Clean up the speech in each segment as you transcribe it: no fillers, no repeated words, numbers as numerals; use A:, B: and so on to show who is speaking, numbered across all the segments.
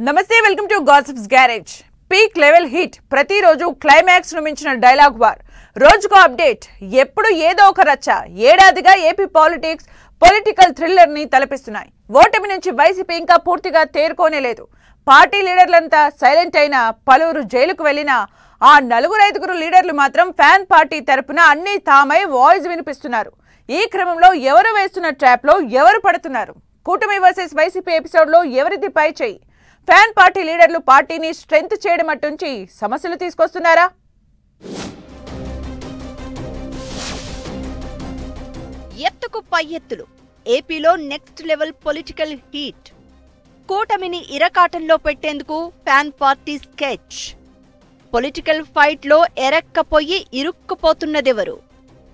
A: నమస్తే welcome to gossips garage. Peak level hit, ప్రతిరోజు climax ను మించిన డైలాగ్ వార్, రోజుకో అప్డేట్, ఎప్పుడు ఏదో ఒక రచ్చ. ఏడాదిగా ఏపీ పొలిటికల్ థ్రిల్లర్ ని తలపిస్తున్నాయి. ఓటమి నుంచి వైసీపీ ఇంకా పూర్తిగా తేరుకోనేలేదు. పార్టీ లీడర్లంతా సైలెంట్ అయినా, పలువురు జైలుకు వెళ్లినా ఆ నలుగురైదుగురు లీడర్లు మాత్రం ఫ్యాన్ పార్టీ తరపున అన్ని తామై వాయిస్ వినిపిస్తున్నారు. ఈ క్రమంలో ఎవరు వేస్తున్న ట్రాప్ లో ఎవరు పడుతున్నారు? కూటమి వర్సెస్ వైసీపీ ఎపిసోడ్ లో ఎవరిది పై చేయి? ఫ్యాన్ పార్టీ లీడర్లు పార్టీని స్ట్రెంగ్త్ చేయడం అట్టుంచి సమస్యలు తీసుకొస్తున్నారా?
B: ఎత్తుకు పై ఎత్తులు, ఏపీలో నెక్స్ట్ లెవెల్ పొలిటికల్ హీట్. కూటమిని ఇరకాటంలో పెట్టేందుకు fan party sketch. Political fight లో ఎరక్కపోయి ఇరుక్కుపోతున్నదెవరు?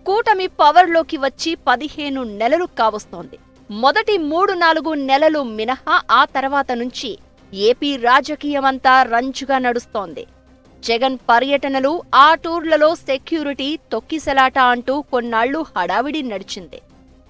B: కూటమి పవర్లోకి వచ్చి 15 నెలలు కావస్తోంది. మొదటి 3-4 నెలలు మినహా ఆ తర్వాత నుంచి ఏపీ రాజకీయమంతా రంజుగా నడుస్తోంది. జగన్ పర్యటనలు, ఆ టూర్లలో సెక్యూరిటీ, తొక్కిసలాట అంటూ కొన్నాళ్లు హడావిడి నడిచింది.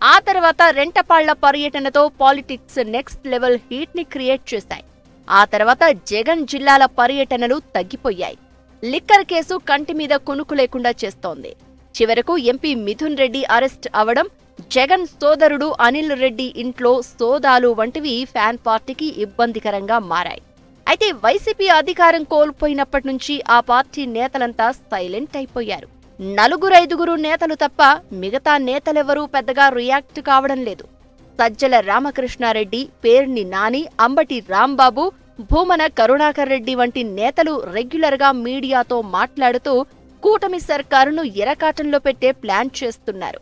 B: ఆ తర్వాత రెంటపాళ్ల పర్యటనతో పాలిటిక్స్ నెక్స్ట్ లెవెల్ హీట్ ని క్రియేట్ చేశాయి. ఆ తర్వాత జగన్ జిల్లాల పర్యటనలు తగ్గిపోయాయి. లిక్కర్ కేసు కంటి మీద కునుకు లేకుండా చేస్తోంది. చివరకు ఎంపీ మిథున్ రెడ్డి అరెస్ట్ అవడం, జగన్ సోదరుడు అనిల్ రెడ్డి ఇంట్లో సోదాలు వంటివి ఫ్యాన్ పార్టీకి ఇబ్బందికరంగా మారాయి. అయితే వైసీపీ అధికారం కోల్పోయినప్పటి నుంచి ఆ పార్టీ నేతలంతా సైలెంట్ అయిపోయారు. 4-5 నేతలు తప్ప మిగతా నేతలెవరూ పెద్దగా రియాక్ట్ కావడం లేదు. సజ్జల రామకృష్ణారెడ్డి, పేర్ని నాని, అంబటి రాంబాబు, భూమన కరుణాకర్ రెడ్డి వంటి నేతలు రెగ్యులర్గా మీడియాతో మాట్లాడుతూ కూటమి సర్కారును ఎరకాటంలో పెట్టే ప్లాన్ చేస్తున్నారు.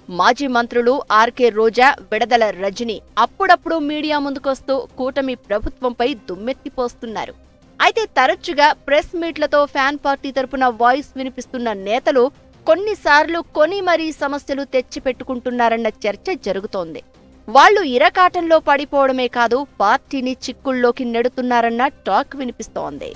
B: మాజీ మంత్రులు ఆర్కే రోజా, విడదల రజని అప్పుడప్పుడు మీడియా ముందుకొస్తూ కూటమి ప్రభుత్వంపై దుమ్మెత్తిపోస్తున్నారు. అయితే తరచుగా ప్రెస్ మీట్లతో ఫ్యాన్ పార్టీ తరపున వాయిస్ వినిపిస్తున్న నేతలు కొన్నిసార్లు కొని మరీ సమస్యలు తెచ్చిపెట్టుకుంటున్నారన్న చర్చ జరుగుతోంది. వాళ్లు ఇరకాటంలో పడిపోవడమే కాదు, పార్టీని చిక్కుల్లోకి నెడుతున్నారన్న టాక్ వినిపిస్తోంది.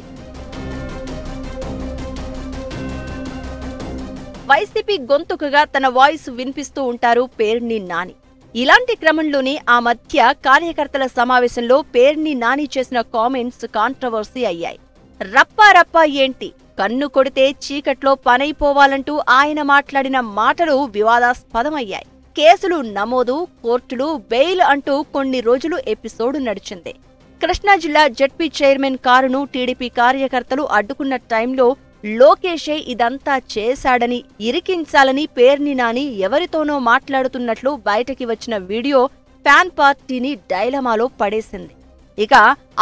B: వైసీపీ గొంతుకగా తన వాయిస్ వినిపిస్తూ ఉంటారు పేర్ని నాని. ఇలాంటి క్రమంలోనే ఆ మధ్య కార్యకర్తల సమావేశంలో పేర్ని నాని చేసిన కామెంట్స్ కాంట్రవర్సీ అయ్యాయి. రప్పా ఏంటి, కన్ను కొడితే చీకట్లో పనైపోవాలంటూ ఆయన మాట్లాడిన మాటలు వివాదాస్పదమయ్యాయి. కేసులు నమోదు, కోర్టులు, బెయిల్ అంటూ కొన్ని రోజులు ఎపిసోడ్ నడిచింది. కృష్ణా జిల్లా జెడ్పీ చైర్మన్ కారును టీడీపీ కార్యకర్తలు అడ్డుకున్న టైంలో లోకేషే ఇదంతా చేశాడని, ఇరికించాలని పేర్ని నాని ఎవరితోనో మాట్లాడుతున్నట్లు బయటకి వచ్చిన వీడియో ఫ్యాన్ పార్టీని డైలమాలో పడేసింది. ఇక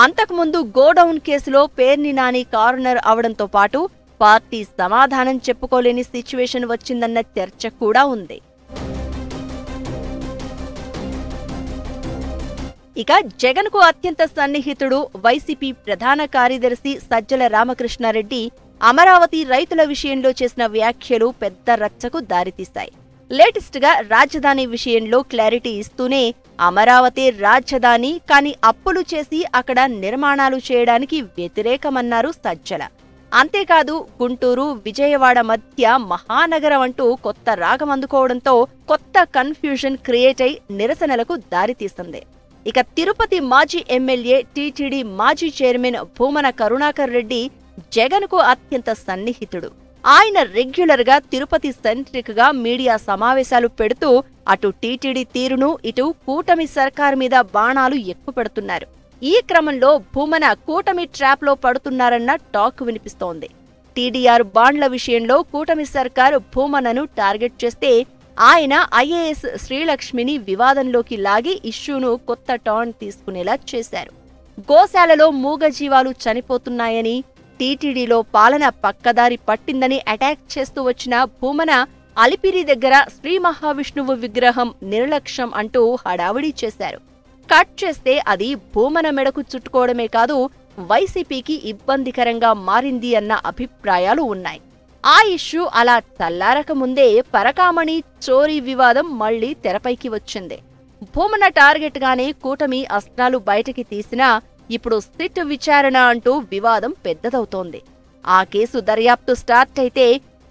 B: అంతకుముందు గోడౌన్ కేసులో పేర్ని నాని కార్నర్ అవడంతో పాటు పార్టీ సమాధానం చెప్పుకోలేని సిచ్యువేషన్ వచ్చిందన్న చర్చ కూడా ఉంది. ఇక జగన్కు అత్యంత సన్నిహితుడు వైసీపీ ప్రధాన కార్యదర్శి సజ్జల రామకృష్ణారెడ్డి అమరావతి రైతుల విషయంలో చేసిన వ్యాఖ్యలు పెద్ద రచ్చకు దారితీశాయి. లేటెస్ట్ గా రాజధాని విషయంలో క్లారిటీ ఇస్తూనే అమరావతి రాజధాని, కానీ అప్పులు చేసి అక్కడ నిర్మాణాలు చేయడానికి వ్యతిరేకమన్నారు సజ్జల. అంతేకాదు గుంటూరు, విజయవాడ మధ్య మహానగరం అంటూ కొత్త రాగం అందుకోవడంతో కొత్త కన్ఫ్యూజన్ క్రియేట్ అయి నిరసనలకు దారితీసింది. ఇక తిరుపతి మాజీ ఎమ్మెల్యే, టీటీడీ మాజీ చైర్మన్ భూమన కరుణాకర్ రెడ్డి జగన్కు అత్యంత సన్నిహితుడు. ఆయన రెగ్యులర్ గా తిరుపతి సెంట్రిక్ గా మీడియా సమావేశాలు పెడుతూ అటు టీటీడీ తీరును, ఇటు కూటమి సర్కారు మీద బాణాలు ఎక్కుపెడుతున్నారు. ఈ క్రమంలో భూమన కూటమి ట్రాప్ లో పడుతున్నారన్న టాక్ వినిపిస్తోంది. టీడీఆర్ బాండ్ల విషయంలో కూటమి సర్కారు భూమనను టార్గెట్ చేస్తే ఆయన ఐఏఎస్ శ్రీలక్ష్మిని వివాదంలోకి లాగి ఇష్యూను కొత్త టర్న్ తీసుకునేలా చేశారు. గోశాలలో మూగజీవాలు చనిపోతున్నాయని, టీటీడీలో పాలన పక్కదారి పట్టిందని అటాక్ చేస్తూ వచ్చిన భూమన అలిపిరి దగ్గర శ్రీ మహావిష్ణువు విగ్రహం నిర్లక్ష్యం అంటూ హడావిడి చేశారు. కట్ చేస్తే అది భూమన మెడకు చుట్టుకోవడమే కాదు, వైసీపీకి ఇబ్బందికరంగా మారింది అన్న అభిప్రాయాలు ఉన్నాయి. ఆ ఇష్యూ అలా చల్లారక ముందే పరకామణి చోరీ వివాదం మళ్లీ తెరపైకి వచ్చింది. భూమన టార్గెట్ గానే కూటమి అస్త్రాలు బయటకి తీసినా ఇప్పుడు సిట్ విచారణ అంటూ వివాదం పెద్దదవుతోంది. ఆ కేసు దర్యాప్తు స్టార్ట్ అయితే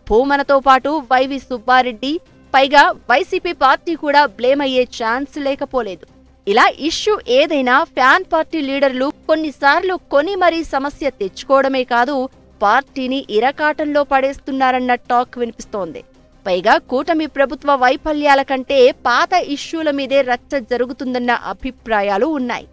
B: భూమనతో పాటు వైవి సుబ్బారెడ్డి, పైగా వైసీపీ పార్టీ కూడా బ్లేమ్ అయ్యే ఛాన్స్ లేకపోలేదు. ఇలా ఇష్యూ ఏదైనా ఫ్యాన్ పార్టీ లీడర్లు కొన్నిసార్లు కొని మరీ సమస్య తెచ్చుకోవడమే కాదు, పార్టీని ఇరకాటంలో పడేస్తున్నారన్న టాక్ వినిపిస్తోంది. పైగా కూటమి ప్రభుత్వ వైఫల్యాల కంటే పాత ఇష్యూల మీదే రచ్చ జరుగుతుందన్న అభిప్రాయాలు ఉన్నాయి.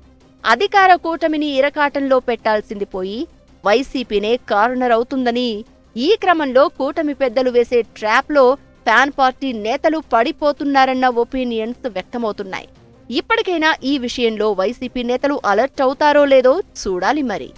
B: అధికార కూటమిని ఇరకాటంలో పెట్టాల్సింది పోయి వైసీపీనే కార్నర్ అవుతుందని, ఈ క్రమంలో కూటమి పెద్దలు వేసే ట్రాప్లో ఫ్యాన్ పార్టీ నేతలు పడిపోతున్నారన్న ఒపీనియన్స్ వ్యక్తమవుతున్నాయి. ఇప్పటికైనా ఈ విషయంలో వైసీపీ నేతలు అలర్ట్ అవుతారో లేదో చూడాలి మరి.